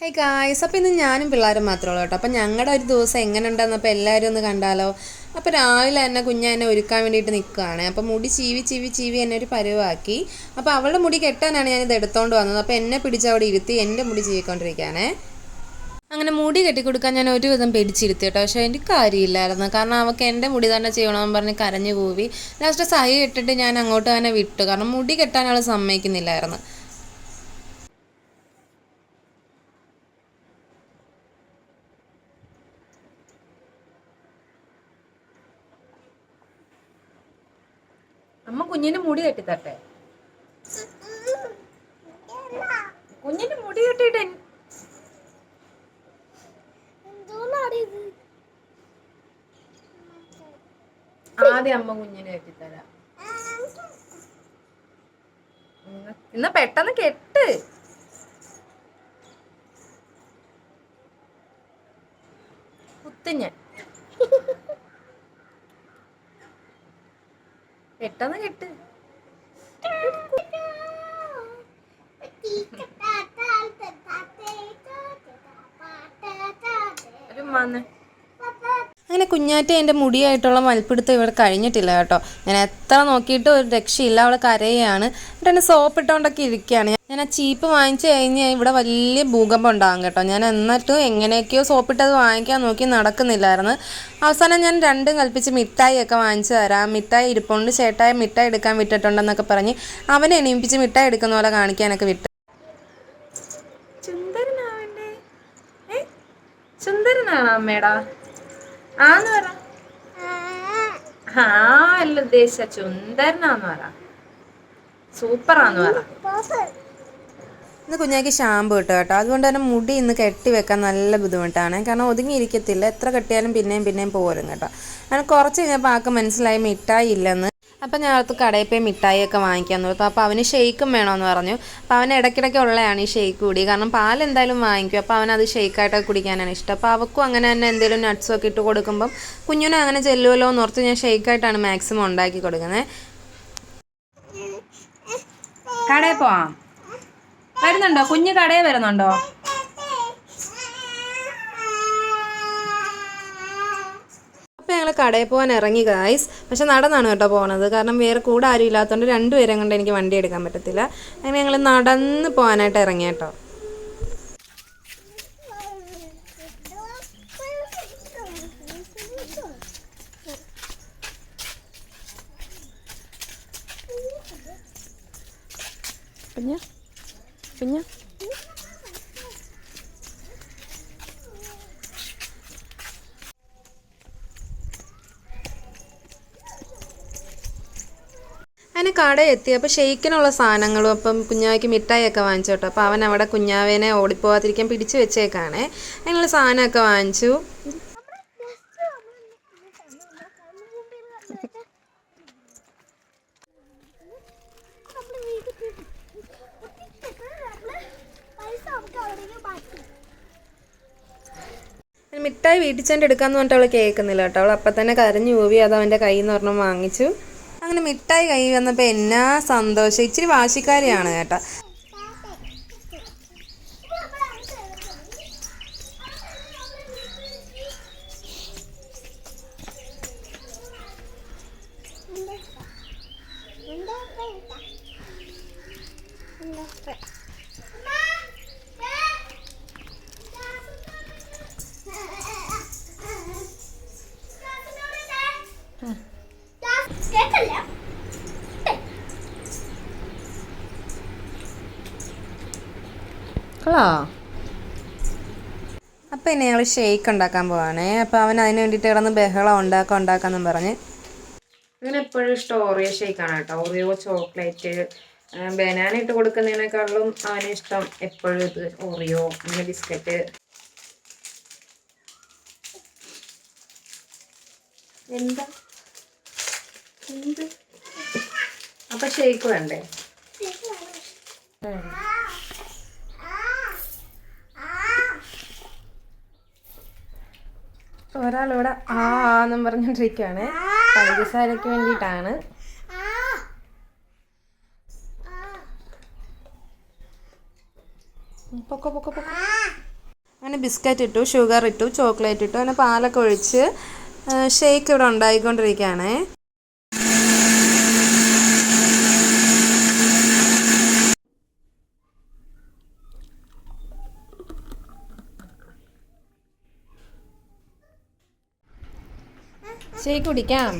High guys, അപ്പോൾ ഇന്ന് ഞാനും പിള്ളേരും മാത്രമേ ഉള്ളൂ കേട്ടോ. അപ്പോൾ ഞങ്ങളുടെ ഒരു ദിവസം എങ്ങനെ ഉണ്ടെന്നപ്പോൾ എല്ലാവരും ഒന്ന് കണ്ടാലോ. അപ്പോൾ രാവിലെ തന്നെ കുഞ്ഞെന്നെ ഒരുക്കാൻ വേണ്ടിയിട്ട് നിൽക്കുകയാണ്. അപ്പോൾ മുടി ചീവി ചീവി ചീവി എന്നെ ഒരു പരുവാക്കി. അപ്പോൾ അവളുടെ മുടി കെട്ടാനാണ് ഞാനിത് എടുത്തുകൊണ്ട് വന്നത്. അപ്പോൾ എന്നെ പിടിച്ച് അവിടെ ഇരുത്തി എൻ്റെ മുടി ചീവിക്കൊണ്ടിരിക്കുകയാണേ. അങ്ങനെ മുടി കെട്ടിക്കൊടുക്കാൻ ഞാൻ ഒരുവിധം പിടിച്ചിരുത്തി കേട്ടോ. പക്ഷേ എനിക്ക് കാര്യമില്ലായിരുന്നു, കാരണം അവൾക്ക് എൻ്റെ മുടി തന്നെ ചെയ്യണമെന്ന് പറഞ്ഞ് കരഞ്ഞു പോവി. ലാസ്റ്റ് സഹി ഇട്ടിട്ട് ഞാൻ അങ്ങോട്ട് തന്നെ വിട്ടു, കാരണം മുടി കെട്ടാൻ അവൾ സമ്മതിക്കുന്നില്ലായിരുന്നു. അമ്മ കുഞ്ഞിന്റെ മുടി കെട്ടിത്തട്ടെ. കുഞ്ഞിന്റെ മുടി കെട്ടിട്ട് ആദ്യം അമ്മ കുഞ്ഞിനെ കെട്ടിത്തരാം. ഇന്ന് പെട്ടെന്ന് കെട്ട്. കുത്തിഞ്ഞ പെട്ടെന്ന് കെട്ട്. ഒരു മന്ന് അങ്ങനെ കുഞ്ഞാറ്റ എൻ്റെ മുടിയായിട്ടുള്ള മൽപ്പിടുത്തം ഇവിടെ കഴിഞ്ഞിട്ടില്ല കേട്ടോ. ഞാൻ എത്ര നോക്കിയിട്ട് ഒരു രക്ഷയില്ല. അവൾ കരയാണ്. എന്നിട്ട് എന്നെ സോപ്പ് ഇട്ടുകൊണ്ടൊക്കെ ഇരിക്കുകയാണ്. ഞാൻ ആ ചീപ്പ് വാങ്ങിച്ച് കഴിഞ്ഞാൽ ഇവിടെ വലിയ ഭൂകമ്പം ഉണ്ടാകും കേട്ടോ. ഞാൻ എന്നിട്ടും എങ്ങനെയൊക്കെയോ സോപ്പിട്ടത് വാങ്ങിക്കാൻ നോക്കി നടക്കുന്നില്ലായിരുന്നു. അവസാനം ഞാൻ രണ്ടും കൽപ്പിച്ച് മിഠായി ഒക്കെ വാങ്ങിച്ചു തരാം, മിഠായി ഇരിപ്പുണ്ട്, ചേട്ടായി മിഠായി എടുക്കാൻ വിട്ടിട്ടുണ്ടെന്നൊക്കെ പറഞ്ഞ് അവനെ എണീപ്പിച്ച് മിഠായി എടുക്കുന്ന പോലെ കാണിക്കാനൊക്കെ വിട്ടു. സുന്ദരനാവണ്ടേ? സുന്ദരനാണോ അമ്മേടാ? ആന്ന് പറ. അല്ല ഉദ്ദേശിച്ച സുന്ദരനാന്ന് പറ, സൂപ്പറാന്ന് പറ. ഇന്ന് കുഞ്ഞാക്ക് ഷാമ്പു കിട്ടും കേട്ടോ. അതുകൊണ്ട് തന്നെ മുടി ഇന്ന് കെട്ടി വെക്കാൻ നല്ല ബുദ്ധിമുട്ടാണ്, കാരണം ഒതുങ്ങിയിരിക്കത്തില്ല. എത്ര കെട്ടിയാലും പിന്നെയും പിന്നെയും പോരും കേട്ടോ. അങ്ങനെ കുറച്ച് കഴിഞ്ഞപ്പോൾ ആൾക്ക് മനസ്സിലായി മിഠായി ഇല്ലെന്ന്. അപ്പം ഞാൻ അടുത്ത് കടയിൽ പോയി മിഠായിയൊക്കെ വാങ്ങിക്കാമെന്ന് പറഞ്ഞു. അപ്പോൾ അവന് ഷെയ്ക്കും വേണമെന്ന് പറഞ്ഞു. അപ്പോൾ അവന് ഇടയ്ക്കിടയ്ക്ക് ഉള്ളതാണ് ഈ ഷെയ്ക്ക് കൂടി, കാരണം പാൽ എന്തായാലും വാങ്ങിക്കും. അപ്പോൾ അവനത് ഷെയ്ക്കായിട്ടൊക്കെ കുടിക്കാനാണ് ഇഷ്ടം. അപ്പോൾ അവൾക്കും അങ്ങനെ തന്നെ എന്തെങ്കിലും നട്ട്സൊക്കെ ഇട്ട് കൊടുക്കുമ്പം കുഞ്ഞിനും അങ്ങനെ ചെല്ലുമല്ലോ എന്ന് ഓർത്ത് ഞാൻ ഷെയ്ക്കായിട്ടാണ് മാക്സിമം ഉണ്ടാക്കി കൊടുക്കുന്നത്. കടയിൽ പോവാം. വരുന്നുണ്ടോ കുഞ്ഞ്? കടയിൽ വരുന്നുണ്ടോ? അപ്പോൾ ഞങ്ങൾ കടയിൽ പോകാൻ ഇറങ്ങി ഗായ്സ്. പക്ഷെ നടന്നാണ് കേട്ടോ പോകുന്നത്, കാരണം വേറെ കൂടെ ആരും ഇല്ലാത്തതുകൊണ്ട് രണ്ടുപേരും കൊണ്ട് എനിക്ക് വണ്ടി എടുക്കാൻ പറ്റത്തില്ല. അങ്ങനെ ഞങ്ങൾ നടന്ന് പോകാനായിട്ട് ഇറങ്ങി കേട്ടോ. പിന്നെ പിന്നെ അങ്ങനെ കടയിൽ എത്തി. അപ്പോൾ ഷെയ്ക്കിനുള്ള സാധനങ്ങളും അപ്പം കുഞ്ഞാവയ്ക്ക് മിഠായിയൊക്കെ വാങ്ങിച്ചു കേട്ടോ. അപ്പോൾ അവൻ അവിടെ കുഞ്ഞാവേനെ ഓടിപ്പോകാതിരിക്കാൻ പിടിച്ചു വെച്ചേക്കാണേ. അതിനുള്ള സാധനമൊക്കെ വാങ്ങിച്ചു. മിഠായി വീട്ടിൽ ചെന്ന് എടുക്കാമെന്ന് പറഞ്ഞിട്ട് അവൾ കേൾക്കുന്നില്ല കേട്ടോ. അവൾ അപ്പം തന്നെ കരഞ്ഞു പോവി. അത് അവൻ്റെ കയ്യിൽ നിന്ന് ഒരെണ്ണം വാങ്ങിച്ചു. അങ്ങനെ മിഠായി കൈ വന്നപ്പോൾ എന്നാ സന്തോഷം. ഇച്ചിരി വാശിക്കാരിയാണ് കേട്ടോ. അപ്പം ഇനി ഞങ്ങൾ ഷേക്ക് ഉണ്ടാക്കാൻ പോവാണേ. അപ്പോൾ അവൻ അതിന് വേണ്ടിയിട്ട് കിടന്ന് ബഹളം ഉണ്ടാക്കാമെന്നും പറഞ്ഞ്. അങ്ങനെ എപ്പോഴും ഇഷ്ടം ഓറിയോ ഷേക്കാണ് കേട്ടോ. ഓറിയോ, ചോക്ലേറ്റ്, ബനാന ഇട്ട് കൊടുക്കുന്നതിനേക്കാളും അവന് ഇഷ്ടം എപ്പോഴും ഇത് ഓറിയോ, അങ്ങനെ ബിസ്ക്കറ്റ്. എന്താ എന്ത് അപ്പം ഷേക്ക് വേണ്ടേ? ഒരാളിവിടെ ആന്നും പറഞ്ഞോണ്ടിരിക്കുകയാണ്. പഞ്ചസാരയ്ക്ക് വേണ്ടിയിട്ടാണ്. പൊക്കോ പൊക്കോ പൊക്കോ. അങ്ങനെ ബിസ്ക്കറ്റ് ഇട്ടു, ഷുഗർ ഇട്ടു, ചോക്ലേറ്റ് ഇട്ടു, അങ്ങനെ പാലൊക്കെ ഒഴിച്ച് ഷേക്ക് ഇവിടെ ഉണ്ടായിക്കൊണ്ടിരിക്കുകയാണേ. ഷേക്ക് കുടിക്കാം.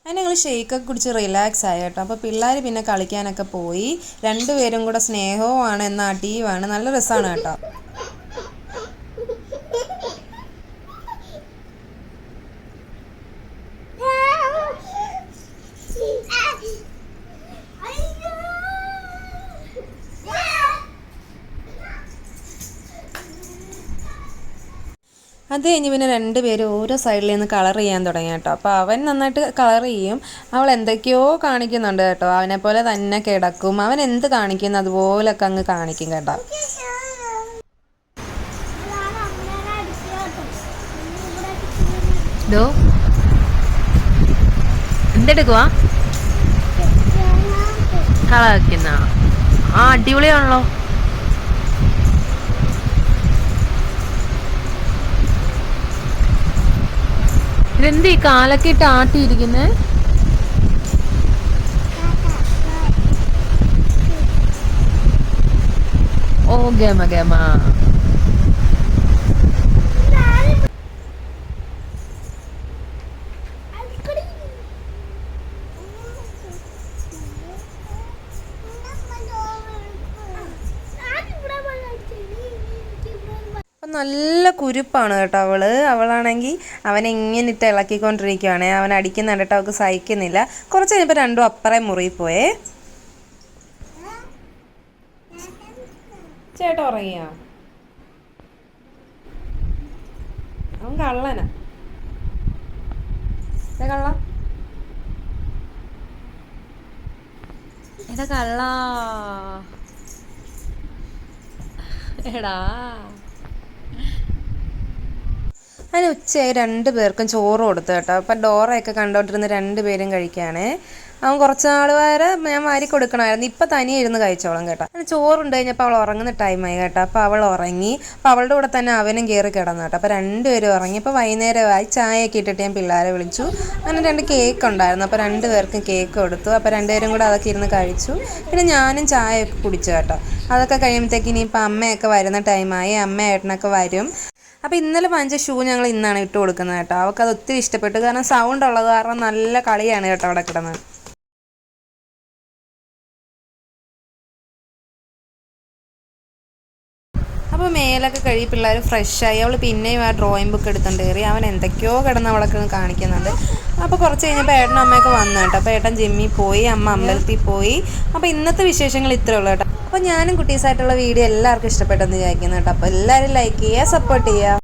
അതിന് ഞങ്ങൾ ഷേക്കൊക്കെ കുടിച്ച് റിലാക്സ് ആയി കേട്ടോ. അപ്പോൾ പിള്ളേർ പിന്നെ കളിക്കാനൊക്കെ പോയി. രണ്ടുപേരും കൂടെ സ്നേഹവുമാണ് എന്നാൽ അടിയുമാണ്. നല്ല രസമാണ് കേട്ടോ. അത് കഴിഞ്ഞ് പിന്നെ രണ്ടുപേരും ഓരോ സൈഡിൽ നിന്ന് കളർ ചെയ്യാൻ തുടങ്ങി കേട്ടോ. അപ്പോൾ അവൻ നന്നായിട്ട് കളർ ചെയ്യും, അവൾ എന്തൊക്കെയോ കാണിക്കുന്നുണ്ട് കേട്ടോ. അവനെ പോലെ തന്നെ കിടക്കും, അവൻ എന്ത് കാണിക്കുന്നു അതുപോലൊക്കെ അങ്ങ് കാണിക്കും കേട്ടോ. എന്തെടുക്കുവാ? കളർ വയ്ക്കുന്ന അടിപൊളിയാണല്ലോ. ഇതെന്ത് ഈ കാലൊക്കെ ഇട്ട് ആട്ടിയിരിക്കുന്നേ? ഓ ഗമ ഗമ. നല്ല കുരുപ്പാണ് കേട്ടോ അവളാണെങ്കിൽ അവനെ ഇങ്ങനെ ഇട്ട് ഇളക്കിക്കൊണ്ടിരിക്കുകയാണ്. അവൻ അടിക്കുന്ന കണ്ടിട്ട് അവൾക്ക് സഹിക്കുന്നില്ല. കുറച്ച് കഴിഞ്ഞപ്പോൾ രണ്ടും അപ്പറേ മുറിയിൽ പോയേ. ചേട്ടാ ഉറങ്ങിയോ? അവൻ കള്ളനാ. കള്ള എടാ കള്ള എടാ. അതിന് ഉച്ചയായി രണ്ടുപേർക്കും ചോറ് കൊടുത്തു കേട്ടോ. അപ്പം ഡോറയൊക്കെ കണ്ടോണ്ടിരുന്ന് രണ്ടുപേരും കഴിക്കുകയാണേ. അവൻ കുറച്ച് നാൾ വരെ ഞാൻ വാരി കൊടുക്കണമായിരുന്നു, ഇപ്പം തനിയെ ഇരുന്ന് കഴിച്ചോളും കേട്ടോ. അങ്ങനെ ചോറുണ്ട് കഴിഞ്ഞപ്പോൾ അവൾ ഉറങ്ങുന്ന ടൈമായി കേട്ടോ. അപ്പോൾ അവൾ ഉറങ്ങി. അപ്പോൾ അവളുടെ കൂടെ തന്നെ അവനും കയറി കിടന്നു കേട്ടോ. അപ്പോൾ രണ്ടുപേരും ഉറങ്ങി. ഇപ്പോൾ വൈകുന്നേരമായി ചായയൊക്കെ ഇട്ടിട്ട് ഞാൻ പിള്ളേരെ വിളിച്ചു. അങ്ങനെ 2 കേക്ക് ഉണ്ടായിരുന്നു. അപ്പോൾ 2 പേർക്കും കേക്ക് കൊടുത്തു. അപ്പോൾ രണ്ടുപേരും കൂടെ അതൊക്കെ ഇരുന്ന് കഴിച്ചു. പിന്നെ ഞാനും ചായയൊക്കെ കുടിച്ചു കേട്ടോ. അതൊക്കെ കഴിയുമ്പോഴത്തേക്ക് ഇനിയിപ്പോൾ അമ്മയൊക്കെ വരുന്ന ടൈമായി. അമ്മ ഏട്ടനൊക്കെ വരും. അപ്പോൾ ഇന്നലെ വാങ്ങിച്ച ഷൂ ഞങ്ങൾ ഇന്നാണ് ഇട്ട് കൊടുക്കുന്നത് കേട്ടോ. അവൾക്കത് ഒത്തിരി ഇഷ്ടപ്പെട്ടു. കാരണം സൗണ്ട് ഉള്ളത് കാരണം നല്ല കളിയാണ് കേട്ടോ അവിടെ കിടന്നത്. അപ്പോൾ മേലൊക്കെ കഴുകി പിള്ളേർ ഫ്രഷായി. അവൾ പിന്നെയും ആ ഡ്രോയിങ് ബുക്ക് എടുത്തുകൊണ്ട് കയറി. അവൻ എന്തൊക്കെയോ കിടന്ന് അവളൊക്കെ കാണിക്കുന്നുണ്ട്. അപ്പോൾ കുറച്ച് കഴിഞ്ഞപ്പോൾ ഏട്ടനും അമ്മയൊക്കെ വന്നു കേട്ടോ. അപ്പോൾ ഏട്ടൻ ജിമ്മിൽ പോയി, അമ്മ അമ്പലത്തിൽ പോയി. അപ്പോൾ ഇന്നത്തെ വിശേഷങ്ങൾ ഇത്രയേ ഉള്ളൂ കേട്ടോ. അപ്പോൾ ഞാനും കുട്ടീസായിട്ടുള്ള വീഡിയോ എല്ലാവർക്കും ഇഷ്ടപ്പെട്ടെന്ന് വിചാരിക്കുന്നു കേട്ടോ. അപ്പോൾ എല്ലാവരും ലൈക്ക് ചെയ്യുക, സപ്പോർട്ട് ചെയ്യുക.